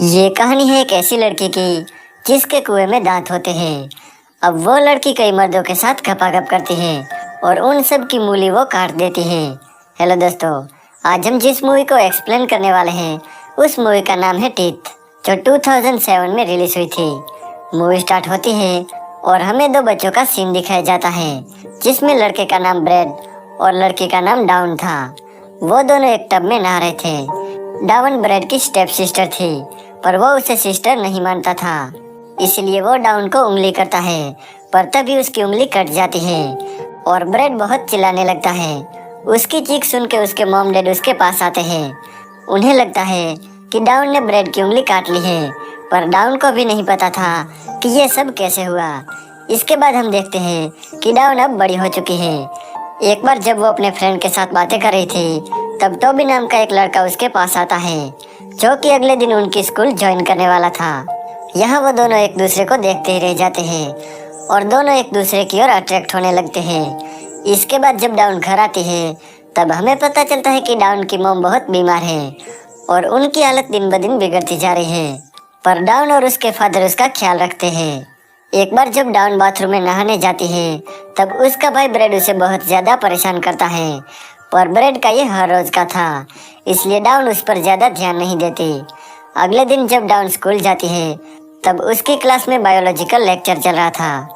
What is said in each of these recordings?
ये कहानी है एक ऐसी लड़की की जिसके कुएं में दांत होते हैं। अब वो लड़की कई मर्दों के साथ खपाखप करती है और उन सब की मूली वो काट देती है। हेलो दोस्तों, आज हम जिस मूवी को एक्सप्लेन करने वाले हैं उस मूवी का नाम है टीथ, जो 2007 में रिलीज हुई थी। मूवी स्टार्ट होती है और हमें दो बच्चों का सीन दिखाया जाता है, जिसमें लड़के का नाम ब्रैड और लड़की का नाम डाउन था। वो दोनों एक टब में नहा रहे थे। डाउन ब्रैड की स्टेप सिस्टर थी, पर वो उसे सिस्टर नहीं मानता था, इसलिए वो डाउन को उंगली करता है, पर तभी उसकी उंगली कट जाती है और ब्रैड बहुत चिल्लाने लगता है। उसकी चीख सुन के उसके मॉम डैड उसके पास आते हैं। उन्हें लगता है कि डाउन ने ब्रैड की उंगली काट ली है, पर डाउन को भी नहीं पता था कि ये सब कैसे हुआ। इसके बाद हम देखते हैं कि डाउन अब बड़ी हो चुकी है। एक बार जब वो अपने फ्रेंड के साथ बातें कर रही थी, तब टोबी नाम का एक लड़का उसके पास आता है, जो कि अगले दिन उनकी स्कूल ज्वाइन करने वाला था। यहाँ वो दोनों एक दूसरे को देखते ही रह जाते हैं और दोनों एक दूसरे की ओर अट्रैक्ट होने लगते हैं। इसके बाद जब डाउन घर आती है, तब हमें पता चलता है कि डाउन की मॉम बहुत बीमार है और उनकी हालत दिन ब दिन बिगड़ती जा रही है, पर डाउन और उसके फादर उसका ख्याल रखते हैं। एक बार जब डाउन बाथरूम में नहाने जाती है, तब उसका भाई ब्रैड उसे बहुत ज़्यादा परेशान करता है, पर ब्रैड का ये हर रोज़ का था, इसलिए डाउन उस पर ज़्यादा ध्यान नहीं देती। अगले दिन जब डाउन स्कूल जाती है, तब उसकी क्लास में बायोलॉजिकल लेक्चर चल रहा था।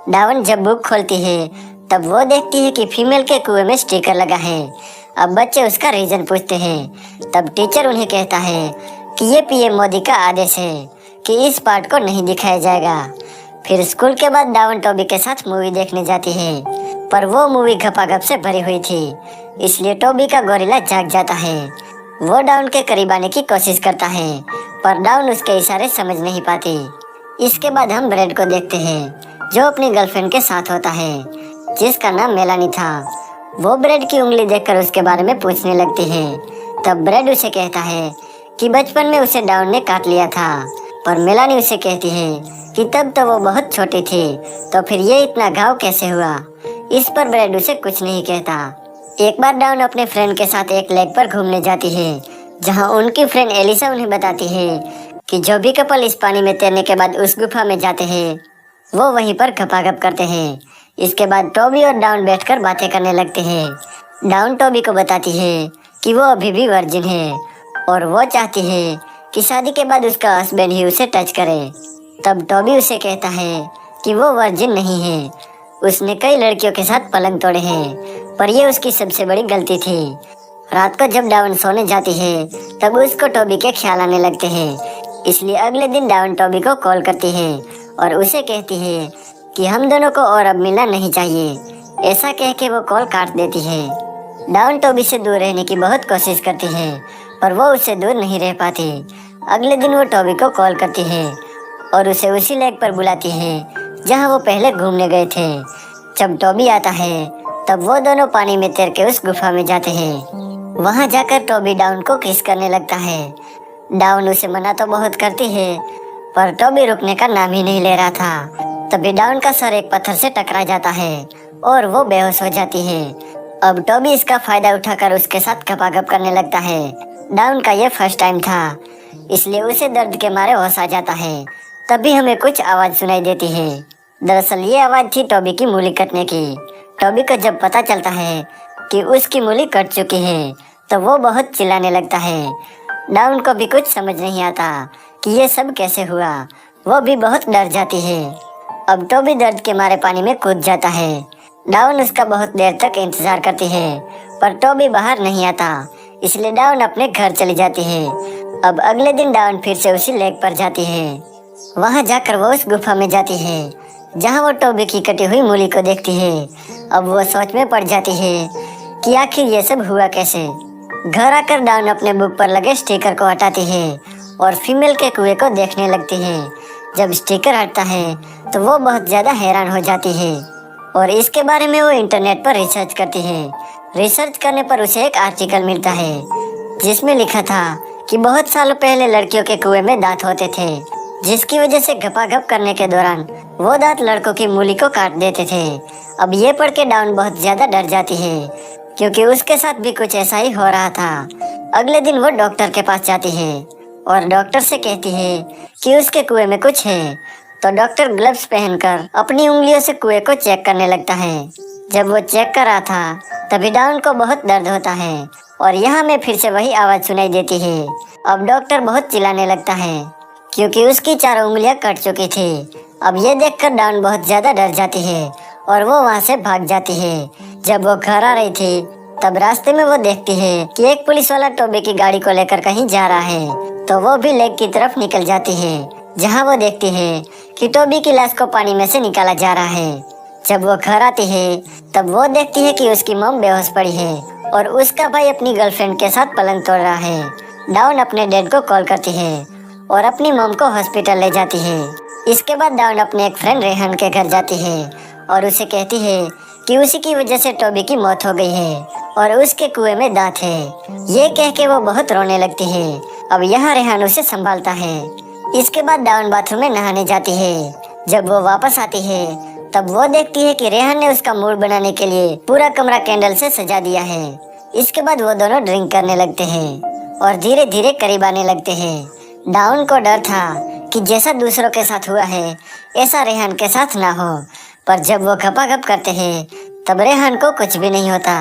डाउन जब बुक खोलती है, तब वो देखती है कि फीमेल के कुएं में स्टिकर लगा है। अब बच्चे उसका रीज़न पूछते हैं, तब टीचर उन्हें कहता है कि ये पीएम मोदी का आदेश है कि इस पार्ट को नहीं दिखाया जाएगा। फिर स्कूल के बाद डाउन टोबी के साथ मूवी देखने जाती है, पर वो मूवी घपाघप से भरी हुई थी, इसलिए टोबी का गोरिल्ला जाग जाता है। वो डाउन के करीब आने की कोशिश करता है, पर डाउन उसके इशारे समझ नहीं पाती। इसके बाद हम ब्रैड को देखते हैं, जो अपनी गर्लफ्रेंड के साथ होता है, जिसका नाम मेलानी था। वो ब्रैड की उंगली देखकर उसके बारे में पूछने लगती है। तब ब्रैड उसे कहता है कि बचपन में उसे डाउन ने काट लिया था, पर मेलानी उसे कहती है कि तब तो वो बहुत छोटी थी, तो फिर ये इतना घाव कैसे हुआ। इस पर ब्रैड उसे कुछ नहीं कहता। एक बार डाउन अपने फ्रेंड के साथ एक लेक पर घूमने जाती है, जहां उनकी फ्रेंड एलिसा उन्हें बताती है कि जो भी कपल इस पानी में तैरने के बाद उस गुफा में जाते हैं, वो वहीं पर घपाघप करते हैं। इसके बाद टोबी और डाउन बैठकर बातें करने लगते हैं। डाउन टोबी को बताती है कि वो अभी भी वर्जिन है और वो चाहती है कि शादी के बाद उसका हस्बैंड ही उसे टच करे। तब टोबी उसे कहता है कि वो वर्जिन नहीं है, उसने कई लड़कियों के साथ पलंग तोड़े हैं, पर ये उसकी सबसे बड़ी गलती थी। रात को जब डाउन सोने जाती है, तब उसको टोबी के ख्याल आने लगते हैं, इसलिए अगले दिन डाउन टोबी को कॉल करती है और उसे कहती है कि हम दोनों को और अब मिलना नहीं चाहिए। ऐसा कह के वो कॉल काट देती है। डाउन टोबी से दूर रहने की बहुत कोशिश करती है, पर वो उससे दूर नहीं रह पाती। अगले दिन वो टोबी को कॉल करती है और उसे उसी लेक पर बुलाती है जहाँ वो पहले घूमने गए थे। जब टोबी आता है, तब वो दोनों पानी में तैर के उस गुफा में जाते हैं। वहाँ जाकर टोबी डाउन को किस करने लगता है। डाउन उसे मना तो बहुत करती है, पर टोबी रुकने का नाम ही नहीं ले रहा था। तभी डाउन का सर एक पत्थर से टकरा जाता है और वो बेहोश हो जाती है। अब टोबी इसका फायदा उठाकर उसके साथ घपाघप करने लगता है। डाउन का ये फर्स्ट टाइम था, इसलिए उसे दर्द के मारे होश आ जाता है। तभी हमें कुछ आवाज़ सुनाई देती है। दरअसल ये आवाज़ थी टोबी की मूली कटने की। टोबी को जब पता चलता है कि उसकी मूली कट चुकी है, तो वो बहुत चिल्लाने लगता है। डाउन को भी कुछ समझ नहीं आता कि ये सब कैसे हुआ। वो भी बहुत डर जाती है। अब टोबी दर्द के मारे पानी में कूद जाता है। डाउन उसका बहुत देर तक इंतजार करती है, पर टोबी बाहर नहीं आता, इसलिए डाउन अपने घर चली जाती है। अब अगले दिन डाउन फिर से उसी लेक पर जाती है। वहाँ जाकर वो उस गुफा में जाती है, जहाँ वो टोबी की कटी हुई मूली को देखती है। अब वो सोच में पड़ जाती है कि आखिर ये सब हुआ कैसे। घर आकर डाउन अपने बुक पर लगे स्टिकर को हटाती है और फीमेल के कुएं को देखने लगती है। जब स्टिकर हटता है, तो वो बहुत ज़्यादा हैरान हो जाती है और इसके बारे में वो इंटरनेट पर रिसर्च करती है। रिसर्च करने पर उसे एक आर्टिकल मिलता है, जिसमें लिखा था कि बहुत सालों पहले लड़कियों के कुएं में दांत होते थे, जिसकी वजह से घपाघप करने के दौरान वो दांत लड़कों की मूली को काट देते थे। अब ये पढ़ के डाउन बहुत ज़्यादा डर जाती है, क्योंकि उसके साथ भी कुछ ऐसा ही हो रहा था। अगले दिन वो डॉक्टर के पास जाती है और डॉक्टर से कहती है कि उसके कुएं में कुछ है। तो डॉक्टर ग्लव्स पहनकर अपनी उंगलियों से कुएं को चेक करने लगता है। जब वो चेक कर रहा था तभी डाउन को बहुत दर्द होता है और यहाँ में फिर से वही आवाज सुनाई देती है। अब डॉक्टर बहुत चिल्लाने लगता है क्योंकि उसकी चारों उंगलियां कट चुकी थी। अब ये देखकर डाउन बहुत ज्यादा डर जाती है और वो वहाँ से भाग जाती है। जब वो घर आ रही थी तब रास्ते में वो देखती है कि एक पुलिस वाला टोबी की गाड़ी को लेकर कहीं जा रहा है। तो वो भी लेक की तरफ निकल जाती है जहाँ वो देखती है कि टोबी की लाश को पानी में से निकाला जा रहा है। जब वो घर आती है तब वो देखती है कि उसकी मॉम बेहोश पड़ी है और उसका भाई अपनी गर्लफ्रेंड के साथ पलंग तोड़ रहा है। डाउन अपने डैड को कॉल करती है और अपनी मॉम को हॉस्पिटल ले जाती है। इसके बाद डाउन अपने एक फ्रेंड रेहान के घर जाती है और उसे कहती है कि उसी की वजह से टोबी की मौत हो गई है और उसके कुएं में दांत है। ये कह के वो बहुत रोने लगती है। अब यहाँ रेहान उसे संभालता है। इसके बाद डाउन बाथरूम में नहाने जाती है। जब वो वापस आती है तब वो देखती है कि रेहान ने उसका मूड बनाने के लिए पूरा कमरा कैंडल से सजा दिया है। इसके बाद वो दोनों ड्रिंक करने लगते हैं और धीरे धीरे करीब आने लगते हैं। डाउन को डर था कि जैसा दूसरों के साथ हुआ है ऐसा रेहान के साथ ना हो, पर जब वो गपागप करते हैं तब रेहान को कुछ भी नहीं होता।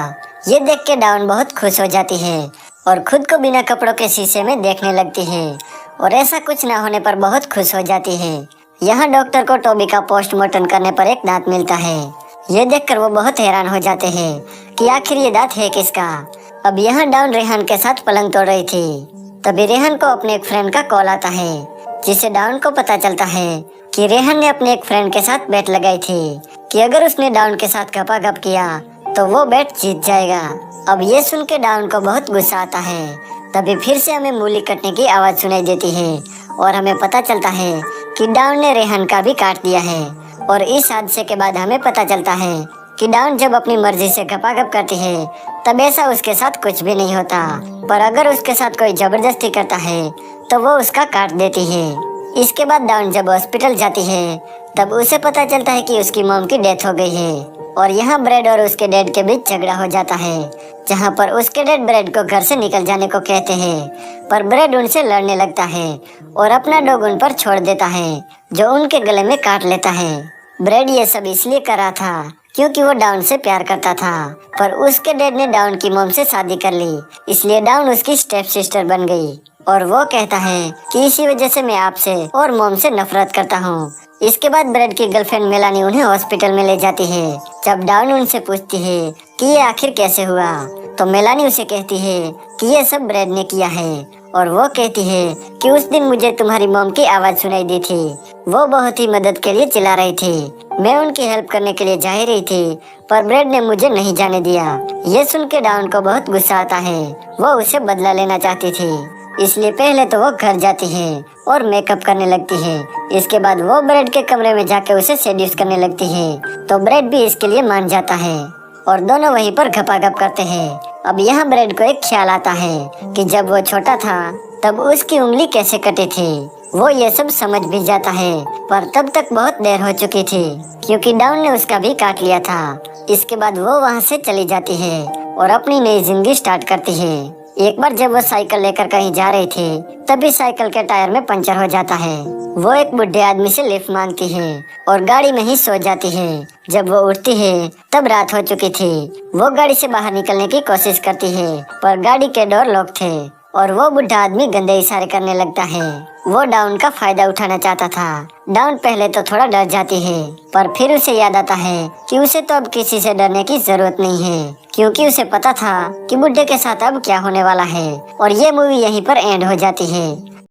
ये देख के डाउन बहुत खुश हो जाती है और खुद को बिना कपड़ों के शीशे में देखने लगती है और ऐसा कुछ ना होने पर बहुत खुश हो जाती है। यहाँ डॉक्टर को टोबी का पोस्टमार्टम करने पर एक दांत मिलता है। ये देखकर वो बहुत हैरान हो जाते हैं कि आखिर ये दांत है किसका। अब यहाँ डाउन रेहान के साथ पलंग तोड़ रही थी तभी रेहान को अपने एक फ्रेंड का कॉल आता है जिसे डाउन को पता चलता है कि रेहान ने अपने एक फ्रेंड के साथ बेट लगाई थी कि अगर उसने डाउन के साथ गपागप किया तो वो बेट जीत जाएगा। अब ये सुन के डाउन को बहुत गुस्सा आता है। तभी फिर से हमें मूली कटने की आवाज सुनाई देती है और हमें पता चलता है कि डाउन ने रेहान का भी काट दिया है। और इस हादसे के बाद हमें पता चलता है कि डाउन जब अपनी मर्जी से गपागप करती है तब ऐसा उसके साथ कुछ भी नहीं होता, पर अगर उसके साथ कोई जबरदस्ती करता है तो वो उसका काट देती है। इसके बाद डाउन जब हॉस्पिटल जाती है तब उसे पता चलता है कि उसकी मॉम की डेथ हो गई है और यहाँ ब्रेड और उसके डैड के बीच झगड़ा हो जाता है, जहाँ पर उसके डैड ब्रेड को घर से निकल जाने को कहते हैं, पर ब्रेड उनसे लड़ने लगता है और अपना डॉग उन पर छोड़ देता है जो उनके गले में काट लेता है। ब्रेड ये सब इसलिए कर रहा था क्योंकि वो डाउन से प्यार करता था, पर उसके डैड ने डाउन की मॉम से शादी कर ली, इसलिए डाउन उसकी स्टेप सिस्टर बन गई और वो कहता है कि इसी वजह से मैं आपसे और मॉम से नफरत करता हूँ। इसके बाद ब्रेड की गर्लफ्रेंड मेलानी उन्हें हॉस्पिटल में ले जाती है। जब डाउन उनसे पूछती है कि ये आखिर कैसे हुआ तो मेलानी उसे कहती है कि ये सब ब्रेड ने किया है और वो कहती है कि उस दिन मुझे तुम्हारी मॉम की आवाज सुनाई दी थी, वो बहुत ही मदद के लिए चिल्ला रही थी, मैं उनकी हेल्प करने के लिए जा ही रही थी पर ब्रेड ने मुझे नहीं जाने दिया। ये सुन के डाउन को बहुत गुस्सा आता है। वो उसे बदला लेना चाहती थी, इसलिए पहले तो वो घर जाती है और मेकअप करने लगती है। इसके बाद वो ब्रेड के कमरे में जाके उसे सेड्यूस करने लगती है तो ब्रेड भी इसके लिए मान जाता है और दोनों वहीं पर गपागप करते हैं। अब यहाँ ब्रेड को एक ख्याल आता है कि जब वो छोटा था तब उसकी उंगली कैसे कटी थी। वो ये सब समझ भी जाता है पर तब तक बहुत देर हो चुकी थी क्योंकि डाउन ने उसका भी काट लिया था। इसके बाद वो वहाँ से चली जाती है और अपनी नई जिंदगी स्टार्ट करती है। एक बार जब वो साइकिल लेकर कहीं जा रही थी तभी साइकिल के टायर में पंचर हो जाता है। वो एक बुढ़े आदमी से लिफ्ट मांगती है और गाड़ी में ही सो जाती है। जब वो उठती है तब रात हो चुकी थी। वो गाड़ी से बाहर निकलने की कोशिश करती है पर गाड़ी के डोर लॉक थे और वो बुढ़ा आदमी गंदे इशारे करने लगता है। वो डाउन का फायदा उठाना चाहता था। डाउन पहले तो थोड़ा डर जाती है पर फिर उसे याद आता है कि उसे तो अब किसी से डरने की जरूरत नहीं है क्योंकि उसे पता था कि बुढ़े के साथ अब क्या होने वाला है। और ये मूवी यहीं पर एंड हो जाती है।